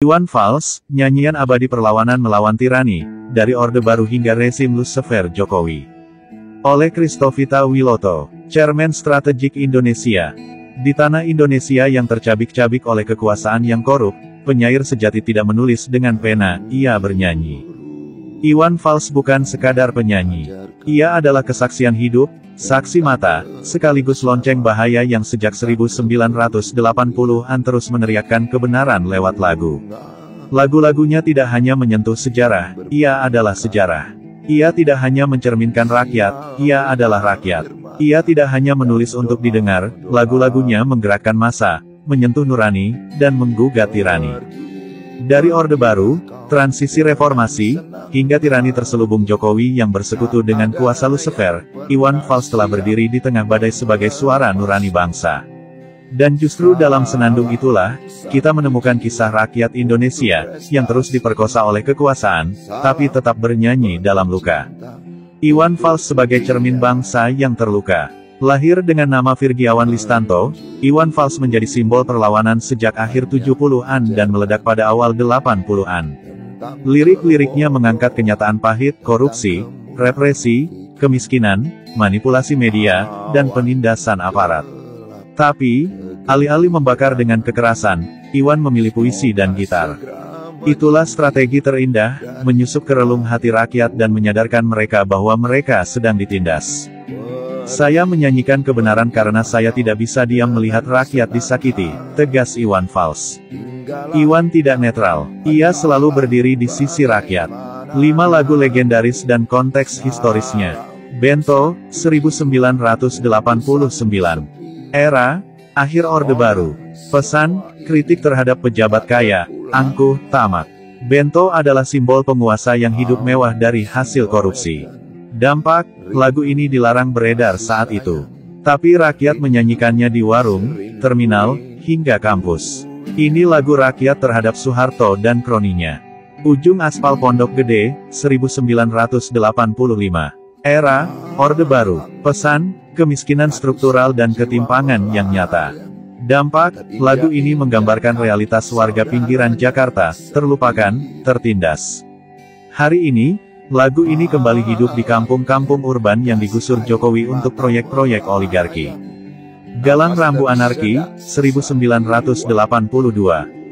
Iwan Fals, nyanyian abadi perlawanan melawan tirani, dari Orde Baru hingga rezim Lucifer Jokowi. Oleh Christovita Wiloto, Chairman Strategik Indonesia. Di tanah Indonesia yang tercabik-cabik oleh kekuasaan yang korup, penyair sejati tidak menulis dengan pena, ia bernyanyi. Iwan Fals bukan sekadar penyanyi. Ia adalah kesaksian hidup, saksi mata, sekaligus lonceng bahaya yang sejak 1980-an terus meneriakkan kebenaran lewat lagu. Lagu-lagunya tidak hanya menyentuh sejarah, ia adalah sejarah. Ia tidak hanya mencerminkan rakyat, ia adalah rakyat. Ia tidak hanya menulis untuk didengar, lagu-lagunya menggerakkan massa, menyentuh nurani, dan menggugat tirani. Dari Orde Baru, transisi reformasi, hingga tirani terselubung Jokowi yang bersekutu dengan kuasa Lucifer, Iwan Fals telah berdiri di tengah badai sebagai suara nurani bangsa. Dan justru dalam senandung itulah, kita menemukan kisah rakyat Indonesia, yang terus diperkosa oleh kekuasaan, tapi tetap bernyanyi dalam luka. Iwan Fals sebagai cermin bangsa yang terluka. Lahir dengan nama Virgiawan Listanto, Iwan Fals menjadi simbol perlawanan sejak akhir 70-an dan meledak pada awal 80-an. Lirik-liriknya mengangkat kenyataan pahit, korupsi, represi, kemiskinan, manipulasi media, dan penindasan aparat. Tapi, alih-alih membakar dengan kekerasan, Iwan memilih puisi dan gitar. Itulah strategi terindah, menyusup ke relung hati rakyat dan menyadarkan mereka bahwa mereka sedang ditindas. Saya menyanyikan kebenaran karena saya tidak bisa diam melihat rakyat disakiti, tegas Iwan Fals. Iwan tidak netral, ia selalu berdiri di sisi rakyat. 5 lagu legendaris dan konteks historisnya. Bento, 1989. Era, akhir Orde Baru. Pesan, kritik terhadap pejabat kaya, angkuh, tamak. Bento adalah simbol penguasa yang hidup mewah dari hasil korupsi. Dampak, lagu ini dilarang beredar saat itu. Tapi rakyat menyanyikannya di warung, terminal, hingga kampus. Ini lagu rakyat terhadap Soeharto dan kroninya. Ujung Aspal Pondok Gede, 1985. Era, Orde Baru. Pesan, kemiskinan struktural dan ketimpangan yang nyata. Dampak, lagu ini menggambarkan realitas warga pinggiran Jakarta, terlupakan, tertindas. Hari ini, lagu ini kembali hidup di kampung-kampung urban yang digusur Jokowi untuk proyek-proyek oligarki. Galang Rambu Anarki, 1982.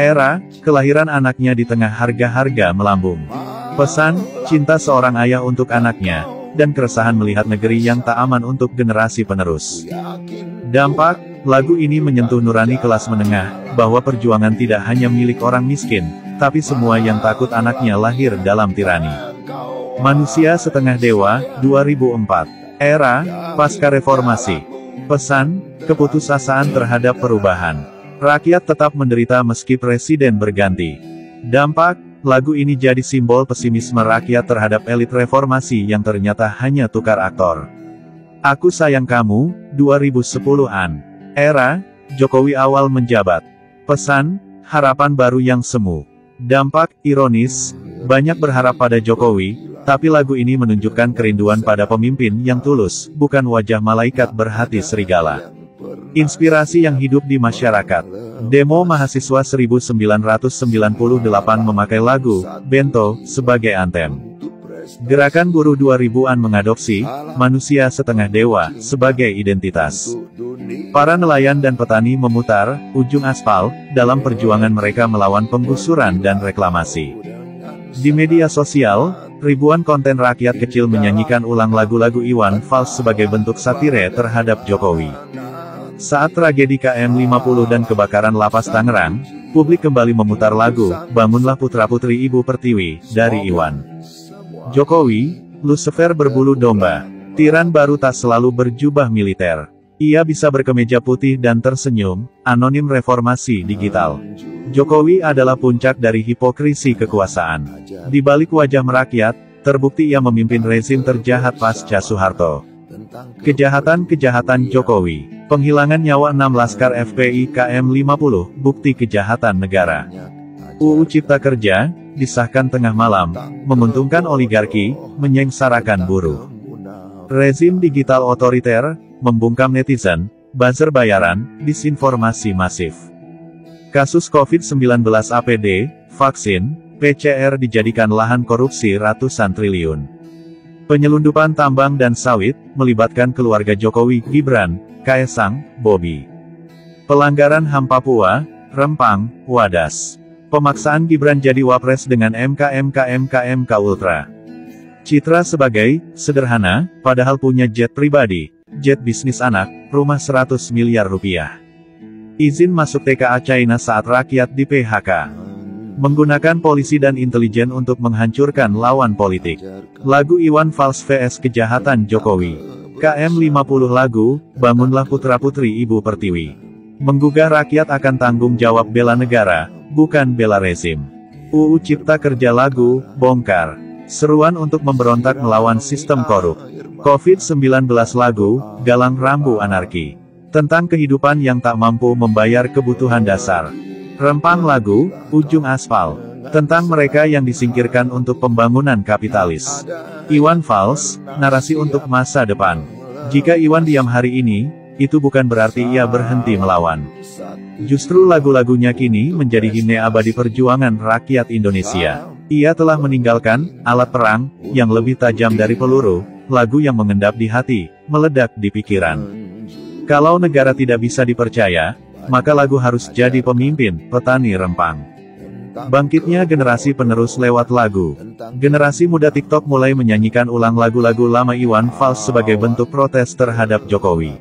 Era, kelahiran anaknya di tengah harga-harga melambung. Pesan, cinta seorang ayah untuk anaknya, dan keresahan melihat negeri yang tak aman untuk generasi penerus. Dampak, lagu ini menyentuh nurani kelas menengah, bahwa perjuangan tidak hanya milik orang miskin, tapi semua yang takut anaknya lahir dalam tirani. Manusia Setengah Dewa, 2004. Era, pasca reformasi. Pesan, keputusasaan terhadap perubahan. Rakyat tetap menderita meski presiden berganti. Dampak, lagu ini jadi simbol pesimisme rakyat terhadap elit reformasi yang ternyata hanya tukar aktor. Aku Sayang Kamu, 2010-an. Era, Jokowi awal menjabat. Pesan, harapan baru yang semu. Dampak, ironis, banyak berharap pada Jokowi, tapi lagu ini menunjukkan kerinduan pada pemimpin yang tulus, bukan wajah malaikat berhati serigala. Inspirasi yang hidup di masyarakat. Demo mahasiswa 1998 memakai lagu Bento sebagai antem. Gerakan buruh 2000-an mengadopsi Manusia Setengah Dewa sebagai identitas. Para nelayan dan petani memutar Ujung Aspal dalam perjuangan mereka melawan penggusuran dan reklamasi. Di media sosial, ribuan konten rakyat kecil menyanyikan ulang lagu-lagu Iwan Fals sebagai bentuk satire terhadap Jokowi. Saat tragedi KM50 dan kebakaran lapas Tangerang, publik kembali memutar lagu Bangunlah Putra-Putri Ibu Pertiwi dari Iwan. Jokowi, Lucifer berbulu domba. Tiran baru tak selalu berjubah militer. Ia bisa berkemeja putih dan tersenyum, anonim reformasi digital. Jokowi adalah puncak dari hipokrisi kekuasaan. Di balik wajah merakyat, terbukti ia memimpin rezim terjahat pasca Soeharto. Kejahatan-kejahatan Jokowi. Penghilangan nyawa 6 laskar FPI KM50, bukti kejahatan negara. UU Cipta Kerja, disahkan tengah malam, menguntungkan oligarki, menyengsarakan buruh. Rezim digital otoriter, membungkam netizen, buzzer bayaran, disinformasi masif. Kasus COVID-19 APD, vaksin, PCR dijadikan lahan korupsi ratusan triliun. Penyelundupan tambang dan sawit, melibatkan keluarga Jokowi, Gibran, Kaesang, Bobi. Pelanggaran HAM Papua, Rempang, Wadas. Pemaksaan Gibran jadi wapres dengan MK Ultra. Citra sebagai, sederhana, padahal punya jet pribadi, jet bisnis anak, rumah 100 miliar rupiah. Izin masuk TKA China saat rakyat di PHK. Menggunakan polisi dan intelijen untuk menghancurkan lawan politik. Lagu Iwan Fals vs Kejahatan Jokowi. KM 50 lagu, bangunlah putra-putri Ibu Pertiwi. Menggugah rakyat akan tanggung jawab bela negara, bukan bela rezim. UU Cipta Kerja lagu, bongkar. Seruan untuk memberontak melawan sistem korup. COVID-19 lagu, galang rambu anarki. Tentang kehidupan yang tak mampu membayar kebutuhan dasar. Rempang lagu, ujung aspal. Tentang mereka yang disingkirkan untuk pembangunan kapitalis. Iwan Fals, narasi untuk masa depan. Jika Iwan diam hari ini, itu bukan berarti ia berhenti melawan. Justru lagu-lagunya kini menjadi himne abadi perjuangan rakyat Indonesia. Ia telah meninggalkan alat perang yang lebih tajam dari peluru, lagu yang mengendap di hati, meledak di pikiran. Kalau negara tidak bisa dipercaya, maka lagu harus jadi pemimpin, petani Rempang. Bangkitnya generasi penerus lewat lagu. Generasi muda TikTok mulai menyanyikan ulang lagu-lagu lama Iwan Fals sebagai bentuk protes terhadap Jokowi.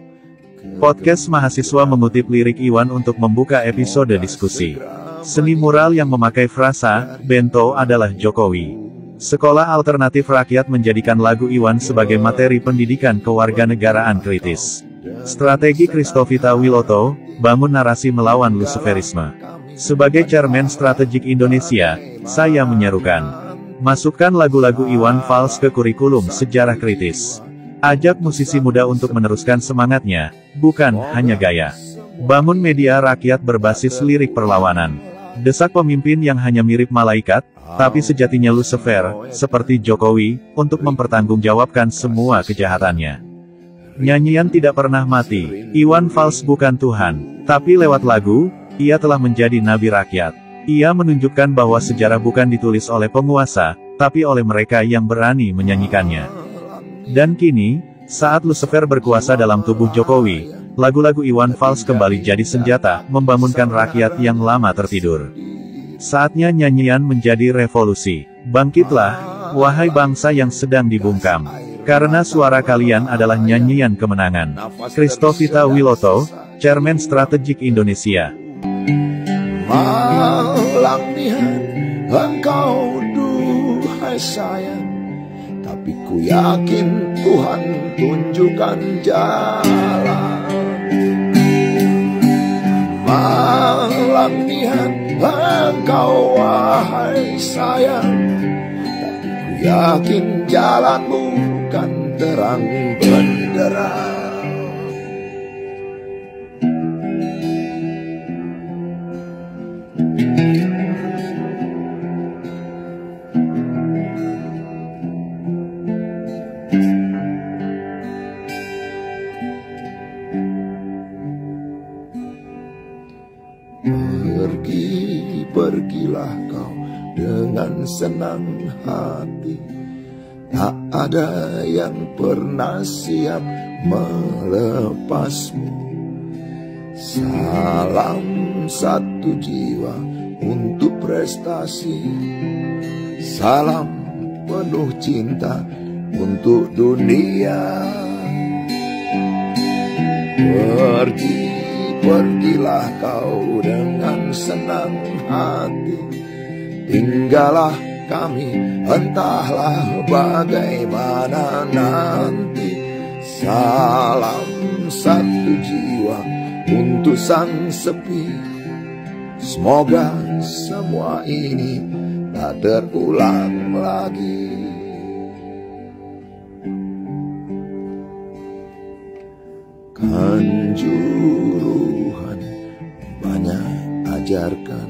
Podcast mahasiswa mengutip lirik Iwan untuk membuka episode diskusi. Seni mural yang memakai frasa, Bento adalah Jokowi. Sekolah Alternatif Rakyat menjadikan lagu Iwan sebagai materi pendidikan kewarganegaraan kritis. Strategi Christovita Wiloto, bangun narasi melawan Luciferisme. Sebagai Chairman Strategik Indonesia, saya menyerukan, masukkan lagu-lagu Iwan Fals ke kurikulum sejarah kritis. Ajak musisi muda untuk meneruskan semangatnya, bukan hanya gaya. Bangun media rakyat berbasis lirik perlawanan. Desak pemimpin yang hanya mirip malaikat, tapi sejatinya Lucifer, seperti Jokowi, untuk mempertanggungjawabkan semua kejahatannya. Nyanyian tidak pernah mati. Iwan Fals bukan Tuhan, tapi lewat lagu, ia telah menjadi nabi rakyat. Ia menunjukkan bahwa sejarah bukan ditulis oleh penguasa, tapi oleh mereka yang berani menyanyikannya. Dan kini, saat Lucifer berkuasa dalam tubuh Jokowi, lagu-lagu Iwan Fals kembali jadi senjata, membangunkan rakyat yang lama tertidur. Saatnya nyanyian menjadi revolusi. Bangkitlah, wahai bangsa yang sedang dibungkam. Karena suara kalian adalah nyanyian kemenangan. Christovita Wiloto, Chairman Strategik Indonesia. Malang nihan engkau duhai sayang, tapi ku yakin Tuhan tunjukkan jalan. Malang nihan engkau wahai sayang, tapi ku yakin jalanmu kan terang benderang. Pergilah kau dengan senang hati, tak ada yang pernah siap melepasmu. Salam satu jiwa untuk prestasi, salam penuh cinta untuk dunia. Pergilah kau dengan senang hati, tinggallah kami entahlah bagaimana nanti. Salam satu jiwa untuk sang sepi, semoga semua ini tak terulang lagi. Kanjuruhan banyak ajarkan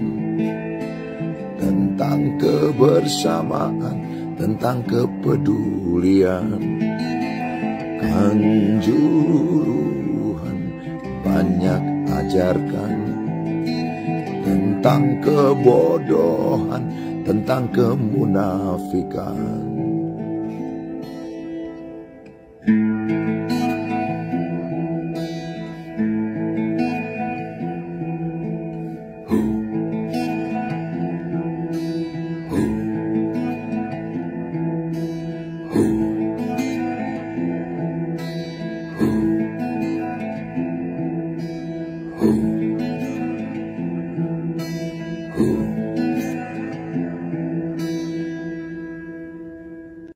tentang kebersamaan, tentang kepedulian. Kanjuruhan banyak ajarkan tentang kebodohan, tentang kemunafikan. Oh.